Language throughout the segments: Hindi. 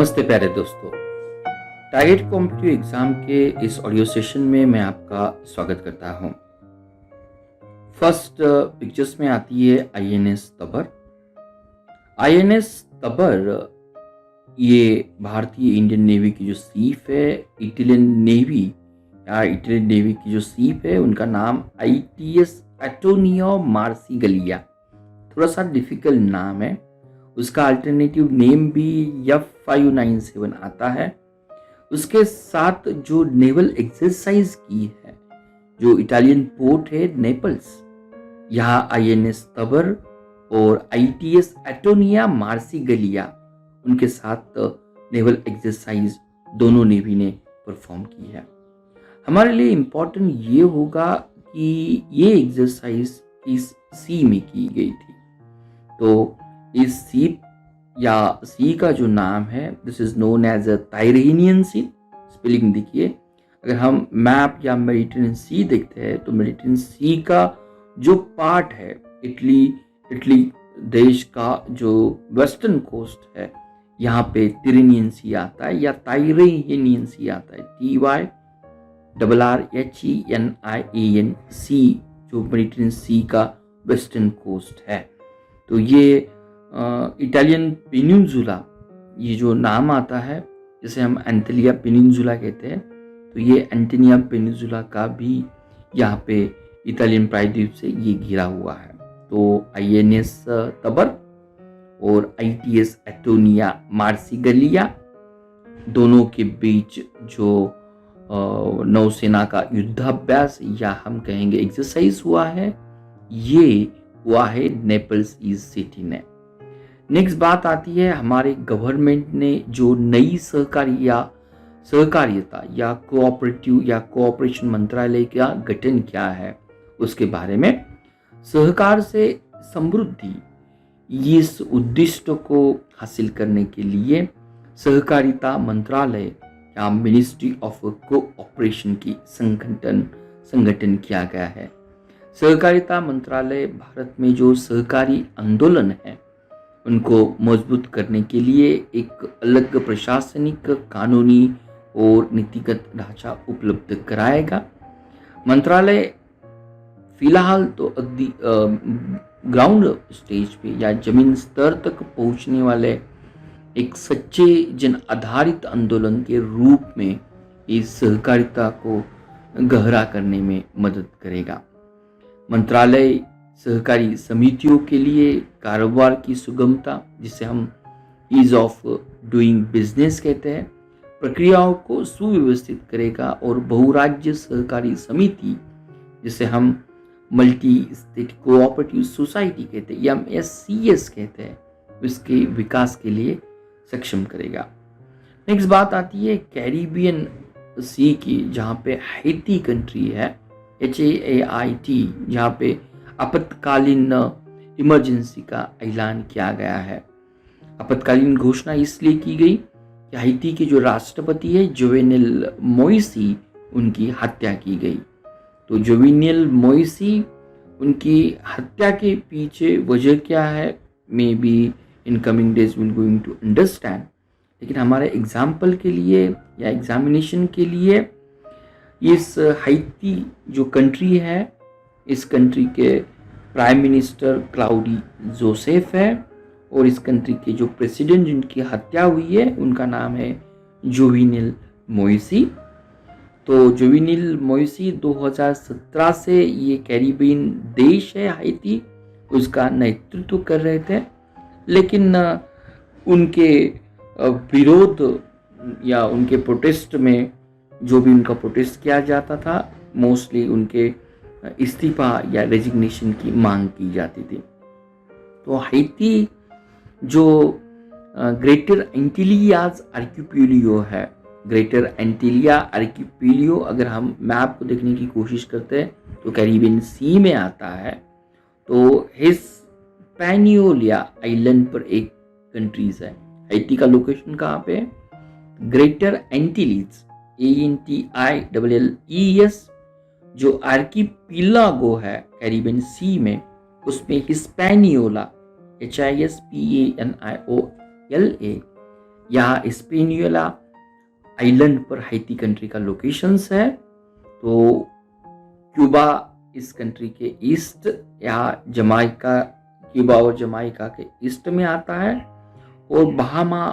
नमस्ते प्यारे दोस्तों। टारगेट कॉम्पिटिटिव एग्जाम के इस ऑडियो सेशन में मैं आपका स्वागत करता हूं। फर्स्ट पिक्चर्स में आती है आईएनएस तबर। आईएनएस तबर ये भारतीय इंडियन नेवी की जो सीप है, इटालियन नेवी की जो सीप है उनका नाम आईटीएस एंटोनियो मार्सिगलिया। थोड़ा सा डिफिकल्ट नाम है। उसका अल्टरनेटिव नेम भी F597 आता है। उसके साथ जो नेवल एक्सरसाइज की है, जो इटालियन पोर्ट है नेपल्स, यहाँ आईएनएस तबर और आईटीएस एंटोनियो मार्सिगलिया उनके साथ नेवल एक्सरसाइज दोनों नेवी ने परफॉर्म की है। हमारे लिए इम्पोर्टेंट ये होगा कि ये एक्सरसाइज इस सी में की गई थी। तो इस सी या सी का जो नाम है, this is known as a Tyrrhenian sea. Spelling देखिए, अगर हम मैप या मेडिटेरेनियन सी देखते हैं तो मेडिटेरेनियन सी का जो पार्ट है, इटली देश का जो वेस्टर्न कोस्ट है, यहाँ पे तिरेनियन सी आता है या टाइरेनियन सी आता है। TYRRHENIAN सी जो मेडिटेरेनियन सी का वेस्टर्न कोस्ट है। तो ये इटालियन पेनिनसुला, ये जो नाम आता है, जिसे हम एंटिलिया पेनिनसुला कहते हैं, तो ये एंटिनिया पेनिनसुला का भी यहाँ पे इटालियन प्रायद्वीप से ये घिरा हुआ है। तो आईएनएस तबर और आईटीएस एंटोनियो मार्सिगलिया दोनों के बीच जो नौसेना का युद्धाभ्यास या हम कहेंगे एक्सरसाइज हुआ है, ये हुआ है नेपल्स ईस्ट सिटी ने। नेक्स्ट बात आती है, हमारे गवर्नमेंट ने जो नई सहकारिता या कोऑपरेटिव या कोऑपरेशन मंत्रालय का गठन किया है उसके बारे में। सहकार से समृद्धि, इस उद्देश्य को हासिल करने के लिए सहकारिता मंत्रालय या मिनिस्ट्री ऑफ कोऑपरेशन की संगठन किया गया है। सहकारिता मंत्रालय भारत में जो सहकारी आंदोलन है उनको मजबूत करने के लिए एक अलग प्रशासनिक, कानूनी और नीतिगत ढांचा उपलब्ध कराएगा। मंत्रालय फिलहाल तो ग्राउंड स्टेज पे या जमीन स्तर तक पहुंचने वाले एक सच्चे जन आधारित आंदोलन के रूप में इस सहकारिता को गहरा करने में मदद करेगा। मंत्रालय सहकारी समितियों के लिए कारोबार की सुगमता, जिसे हम ईज ऑफ डूइंग बिजनेस कहते हैं, प्रक्रियाओं को सुव्यवस्थित करेगा और बहुराज्य सहकारी समिति, जिसे हम मल्टी स्टेट कोऑपरेटिव सोसाइटी कहते हैं या MSCS कहते हैं, उसके विकास के लिए सक्षम करेगा। नेक्स्ट बात आती है कैरिबियन सी की, जहाँ पे हैती कंट्री है, HAIT, जहाँ पे आपातकालीन इमरजेंसी का ऐलान किया गया है। आपातकालीन घोषणा इसलिए की गई कि हैती के जो राष्ट्रपति है जोवेनेल मोइसी, उनकी हत्या की गई। तो जोवेनेल मोइसी, उनकी हत्या के पीछे वजह क्या है, maybe in coming days we are going to understand. लेकिन हमारे एग्जाम्पल के लिए या एग्जामिनेशन के लिए, इस हैती जो कंट्री है, इस कंट्री के प्राइम मिनिस्टर क्लाउडी जोसेफ है और इस कंट्री के जो प्रेसिडेंट जिनकी हत्या हुई है उनका नाम है जोवेनेल मोइसी। तो जोवेनेल मोइसी 2017 से ये कैरिबियन देश है हैती, उसका नेतृत्व कर रहे थे। लेकिन उनके विरोध या उनके प्रोटेस्ट में, जो भी उनका प्रोटेस्ट किया जाता था, मोस्टली उनके इस्तीफा या रेजिग्नेशन की मांग की जाती थी। तो हैती जो ग्रेटर एंटिलियाज आर्किपेलिगो है, ग्रेटर एंटिलिया आर्किपेलिगो अगर हम मैप को देखने की कोशिश करते हैं तो कैरिबियन सी में आता है। तो हिस्पैनियोला आइलैंड पर एक कंट्रीज है। हैती का लोकेशन कहाँ पे है? ग्रेटर एंटिलीज, ANTILLES, जो आर्किपेलागो है कैरिबियन सी में, उसमें हिस्पैनियोला HISPANIOLA या स्पेनियोला आइलैंड पर हैती कंट्री का लोकेशंस है। तो क्यूबा इस कंट्री के ईस्ट या जमाइका, क्यूबा और जमाइका के ईस्ट में आता है, और बहामा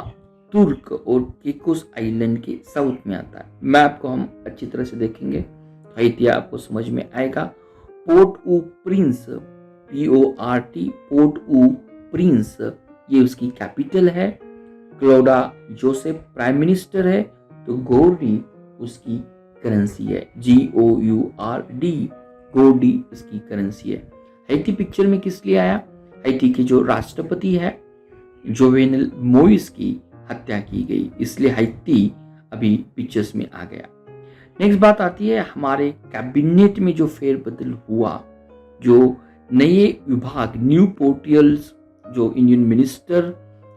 तुर्क और केकोस आइलैंड के साउथ में आता है। मैप को हम अच्छी तरह से देखेंगे, हैती आपको समझ में आएगा। पोर्ट ऊ प्रिंस, PORT, पोर्ट ऊ प्रिंस, ये उसकी कैपिटल है। क्लोडा जोसेफ प्राइम मिनिस्टर है, तो गोर्डी उसकी करेंसी है, GOURD, गोर्डी इसकी करेंसी है। हैती पिक्चर में किस लिए आया? हैती के जो राष्ट्रपति है जोवेनल मोइस की हत्या की गई, इसलिए हैती अभी पिक्चर्स में आ गया। नेक्स्ट बात आती है हमारे कैबिनेट में जो फेरबदल हुआ, जो नए विभाग, न्यू पोर्टियल्स जो इंडियन मिनिस्टर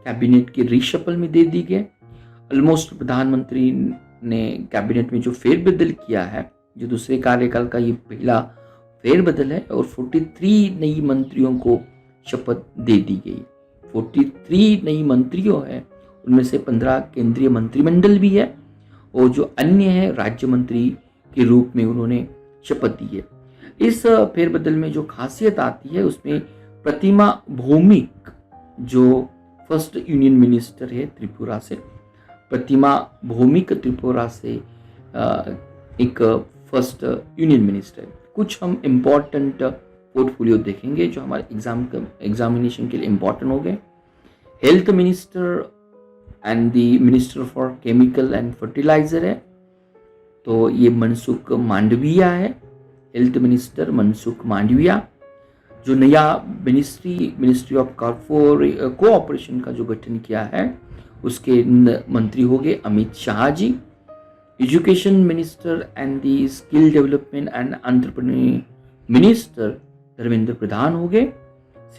कैबिनेट के रिशफल में दे दी गए। ऑलमोस्ट प्रधानमंत्री ने कैबिनेट में जो फेरबदल किया है, जो दूसरे कार्यकाल का ये पहला फेरबदल है, और 43 नई मंत्रियों को शपथ दे दी गई। 43 नई मंत्रियों है, उनमें से 15 केंद्रीय मंत्रिमंडल भी है, और जो अन्य है राज्य मंत्री के रूप में उन्होंने शपथ दी है। इस फेरबदल में जो खासियत आती है उसमें प्रतिमा भौमिक जो फर्स्ट यूनियन मिनिस्टर है त्रिपुरा से, प्रतिमा भौमिक त्रिपुरा से एक फर्स्ट यूनियन मिनिस्टर है। कुछ हम इम्पोर्टेंट पोर्टफोलियो देखेंगे जो हमारे एग्जामिनेशन के लिए इम्पोर्टेंट हो गए। Health minister and the minister for chemical and fertilizer है, तो ये मनसुख मांडविया है। Health minister Mansukh Mandaviya. जो नया मिनिस्ट्री ऑफ कोऑपरेशन का जो गठन किया है उसके मंत्री हो गए Amit Shah ji. Education minister and the skill development and entrepreneur minister Dharmendra Pradhan हो गए।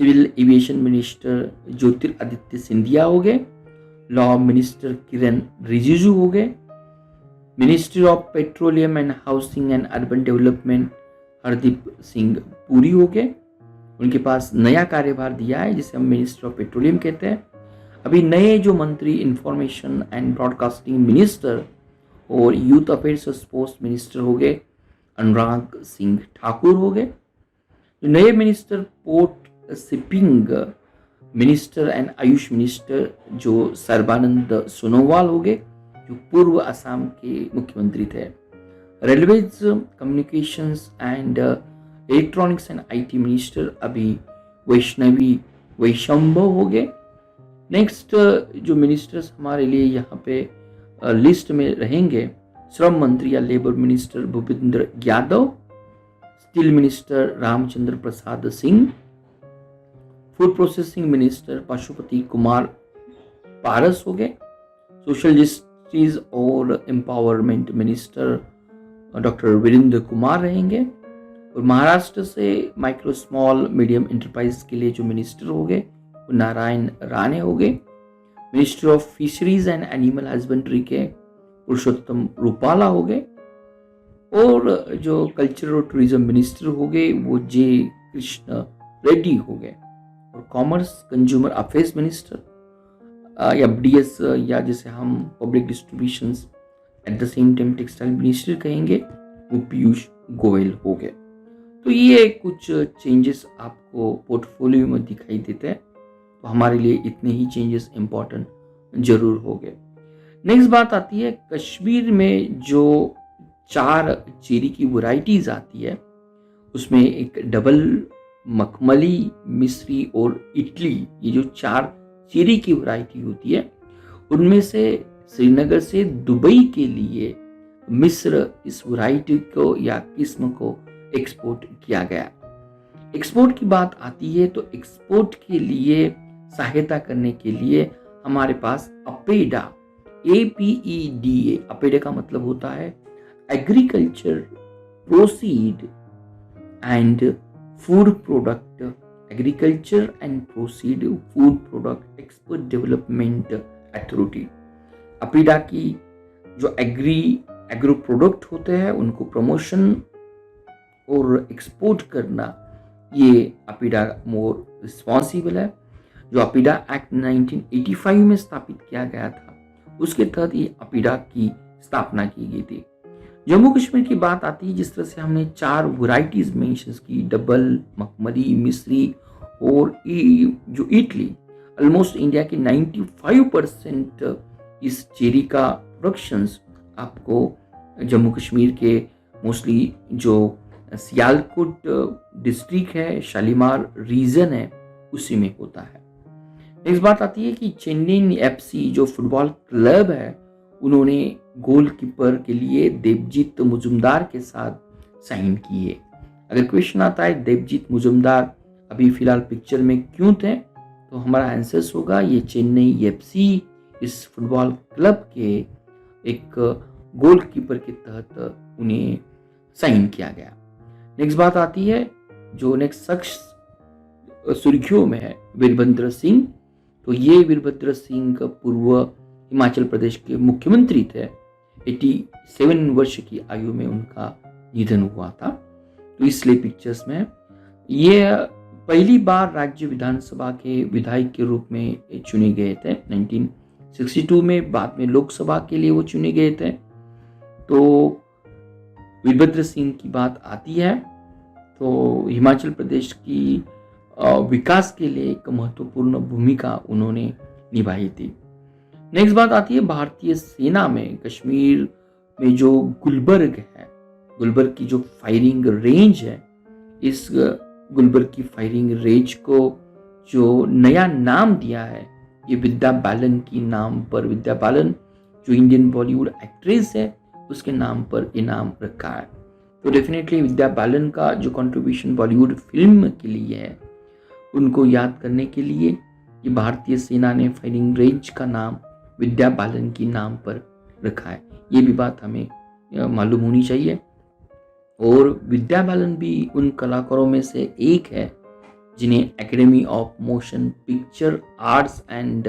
Civil aviation minister Jyotiraditya Scindia हो गए। लॉ मिनिस्टर किरण रिजिजू हो गए। Ministry of petroleum and housing and urban development Hardeep Singh Puri हो गए। उनके पास नया कार्यभार दिया है जिसे हम मिनिस्टर ऑफ पेट्रोलियम कहते हैं। अभी नए जो मंत्री इंफॉर्मेशन एंड ब्रॉडकास्टिंग मिनिस्टर और यूथ अफेयर्स और स्पोर्ट्स मिनिस्टर हो गए अनुराग सिंह ठाकुर हो गए। जो नए minister port shipping minister and Ayush minister जो सर्बानंद सोनोवाल हो गए, जो पूर्व असम के मुख्यमंत्री थे। Railways communications and electronics and IT minister अभी वैष्णवी वैशंभव हो गए। नेक्स्ट जो मिनिस्टर्स हमारे लिए यहाँ पे लिस्ट में रहेंगे, श्रम मंत्री या labour minister Bhupender Yadav, steel minister Ramchandra Prasad Singh, food processing minister Pashupati Kumar Paras हो गए, सोशल जस्टिस और empowerment minister doctor Virendra Kumar रहेंगे, और महाराष्ट्र से माइक्रो स्मॉल मीडियम एंटरप्राइज के लिए जो मिनिस्टर हो गए वो नारायण राणे हो गए। Minister of fisheries and animal husbandry के पुरुषोत्तम रूपाला हो गए, और जो कल्चर और टूरिज्म मिनिस्टर हो गए वो J कृष्ण रेड्डी हो गए, और कॉमर्स कंज्यूमर अफेयर्स मिनिस्टर या DS या जिसे हम public distributions at the same time textile minister कहेंगे वो पीयूष गोयल हो गए। तो ये कुछ चेंजेस आपको पोर्टफोलियो में दिखाई देते हैं, तो हमारे लिए इतने ही चेंजेस इंपॉर्टेंट जरूर हो गए। नेक्स्ट बात आती है कश्मीर में जो 4 चेरी की वैरायटीज आती है उसमें एक डबल मखमली, मिस्री और इटली, ये जो 4 चेरी की वैरायटी होती है उनमें से श्रीनगर से दुबई के लिए मिस्र इस वैरायटी को या किस्म को एक्सपोर्ट किया गया। एक्सपोर्ट की बात आती है तो एक्सपोर्ट के लिए सहायता करने के लिए हमारे पास अपेडा, APEDA, अपेडा का मतलब होता है agriculture proceed and food product, agriculture and proceed food product export development authority. APEDA की जो एग्रो प्रोडक्ट होते हैं उनको प्रमोशन और एक्सपोर्ट करना, ये अपेडा मोर रिस्पॉन्सिबल है। जो अपेडा एक्ट 1985 में स्थापित किया गया था उसके तहत ये अपीडा की स्थापना की गई थी। जम्मू कश्मीर की बात आती है, जिस तरह से हमने 4 वैरायटीज मेंशन की, डबल, मखमली, मिस्री और जो इटली, ऑलमोस्ट इंडिया के 95% इस चेरी का प्रोडक्शंस आपको जम्मू कश्मीर के मोस्टली जो सियालकोट डिस्ट्रिक्ट है, शालीमार रीजन है, उसी में होता है। नेक्स्ट बात आती है कि चेन्नई एफसी जो फुटबॉल क्लब है, उन्होंने गोलकीपर के लिए देवजीत मुजुमदार के साथ साइन किए। अगर क्वेश्चन आता है देवजीत मुजुमदार अभी फिलहाल पिक्चर में क्यों थे, तो हमारा आंसर होगा ये चेन्नई एफसी इस फुटबॉल क्लब के एक गोलकीपर के तहत उन्हें साइन किया गया। नेक्स्ट बात आती है, जो नेक्स्ट शख्स सुर्खियों में है, वीरभद्र सिंह। तो ये वीरभद्र सिंह पूर्व हिमाचल प्रदेश के मुख्यमंत्री थे। 87 वर्ष की आयु में उनका निधन हुआ था। तो इसलिए पिक्चर्स में ये पहली बार राज्य विधानसभा के विधायक के रूप में चुने गए थे 1962 में। बाद में लोकसभा के लिए वो चुने गए थे। तो वीरभद्र सिंह की बात आती है तो हिमाचल प्रदेश की विकास के लिए एक महत्वपूर्ण भूमिका उन्होंने निभाई थी। नेक्स्ट बात आती है भारतीय सेना में कश्मीर में जो गुलबर्ग है, गुलबर्ग की जो फायरिंग रेंज है, इस गुलबर्ग की फायरिंग रेंज को जो नया नाम दिया है, ये विद्या बालन की नाम पर, विद्या बालन जो इंडियन बॉलीवुड एक्ट्रेस है, उसके नाम पर इनाम रखा है। तो डेफिनेटली विद्या बालन का जो कंट्रीब्यूशन बॉलीवुड फिल्म के लिए है, उनको याद करने के लिए ये भारतीय सेना ने फायरिंग रेंज का नाम विद्या बालन की नाम पर रखा है। ये भी बात हमें मालूम होनी चाहिए। और विद्या बालन भी उन कलाकारों में से एक है जिन्हें academy of motion picture arts and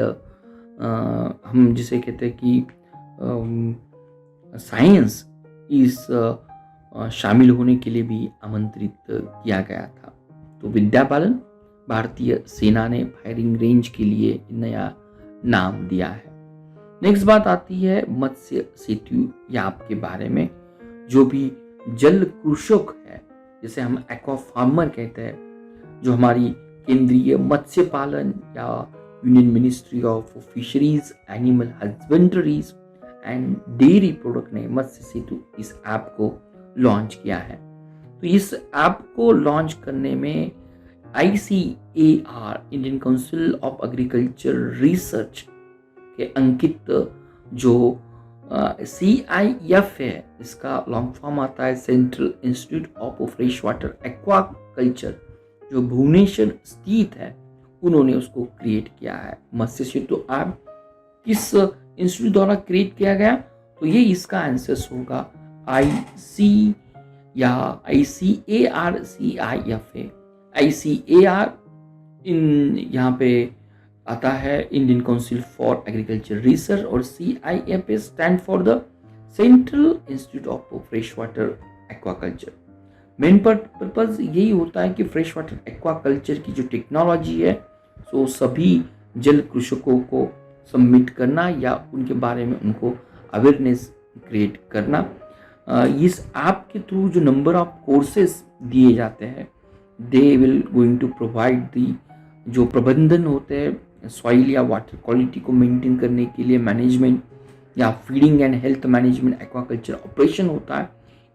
हम जिसे कहते हैं कि साइंस इस शामिल होने के लिए भी आमंत्रित किया गया था। तो विद्या बालन भारतीय सेना ने फायरिंग रेंज के लिए नया नाम दिया है। नेक्स्ट बात आती है मत्स्य सेतु याप के बारे में। जो भी जल कृषक है, जिसे हम एक्वा फार्मर कहते हैं, जो हमारी केंद्रीय मत्स्य पालन या union ministry of fisheries, animal husbandries and dairy product ने मत्स्य सेतु इस ऐप को लॉन्च किया है। तो इस ऐप को लॉन्च करने में ICAR, Indian council of agriculture research के अंकित जो CIF है, इसका लॉन्ग फॉर्म आता है central institute of fresh water aquaculture, जो भुवनेश्वर स्थित है, उन्होंने उसको क्रिएट किया है। मत्स्य सेतु ऐप किस इंस्टीट्यूट द्वारा क्रिएट किया गया, तो ये इसका आंसर होगा ICAR CIF है। ICAR इन यहाँ पे आता है Indian council for agriculture research, और CIF stand for the central institute of fresh water aquaculture. Main purpose यही होता है कि फ्रेश वाटर एक्वाकल्चर की जो टेक्नोलॉजी है, सो सभी जल कृषकों को सबमिट करना या उनके बारे में उनको अवेयरनेस क्रिएट करना। इस ऐप के थ्रू जो नंबर ऑफ कोर्सेस दिए जाते हैं, they will going to provide the जो प्रबंधन होते हैं सॉइल या वाटर क्वालिटी को मेंटेन करने के लिए, मैनेजमेंट या feeding and health management aquaculture operation होता है,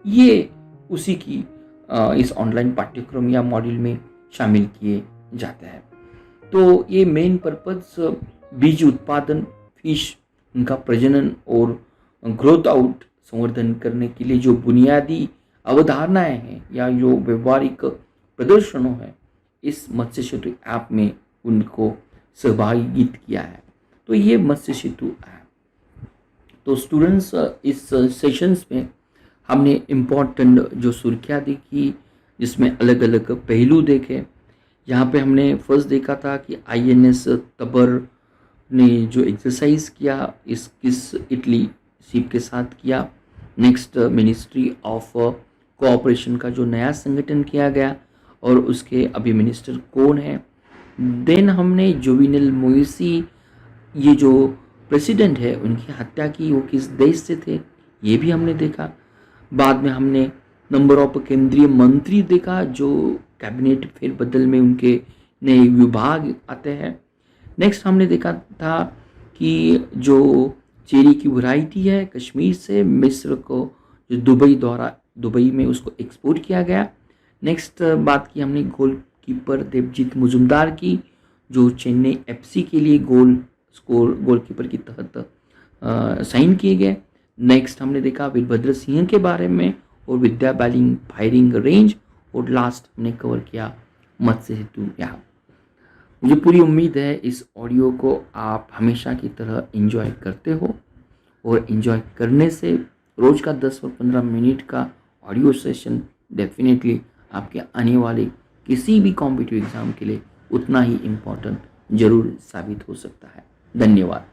ये उसी की इस ऑनलाइन पाठ्यक्रम या मॉड्यूल में शामिल किए जाते हैं। तो ये मेन पर्पज बीज उत्पादन, फिश, उनका प्रजनन और ग्रोथ आउट संवर्धन करने के लिए जो बुनियादी अवधारणाएं हैं या जो व्यवहारिक प्रदर्शनों है, इस मत्स्य सेतु ऐप में उनको सहभागित किया है। तो ये मत्स्य सेतु ऐप। तो स्टूडेंट्स, इस सेशंस में हमने इम्पोर्टेंट जो सुर्खियाँ देखी, जिसमें अलग अलग पहलू देखे। यहाँ पे हमने फर्स्ट देखा था कि INS तबर ने जो एक्सरसाइज किया किस इटली शिप के साथ किया। नेक्स्ट, मिनिस्ट्री ऑफ कोऑपरेशन का जो नया संगठन किया गया और उसके अभी मिनिस्टर कौन है। देन हमने जोविनल मोइसी, ये जो प्रेसिडेंट है उनकी हत्या की वो किस देश से थे ये भी हमने देखा। बाद में हमने नंबर ऑफ केंद्रीय मंत्री देखा जो कैबिनेट फेरबदल में उनके नए विभाग आते हैं। नेक्स्ट हमने देखा था कि जो चेरी की वैरायटी है कश्मीर से मिस्र को जो दुबई में उसको एक्सपोर्ट किया गया। नेक्स्ट बात की हमने गोलकीपर देवजीत मुजुमदार की जो चेन्नई एफसी के लिए गोलकीपर की तहत साइन किए गए। नेक्स्ट हमने देखा वीरभद्र सिंह के बारे में और विद्या बालिंग फायरिंग रेंज। और लास्ट हमने कवर किया मत्स्य सेतु यहाँ। मुझे पूरी उम्मीद है इस ऑडियो को आप हमेशा की तरह एंजॉय करते हो और एंजॉय करने से रोज़ का 10 और 15 मिनट का ऑडियो सेशन डेफिनेटली आपके आने वाले किसी भी कॉम्पिटिटिव एग्ज़ाम के लिए उतना ही इम्पोर्टेंट जरूर साबित हो सकता है। धन्यवाद।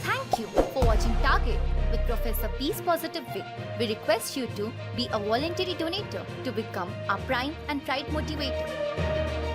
Thank you for watching Target with Professor Peace Positive Way. We request you to be a voluntary donator to become our prime and pride motivator.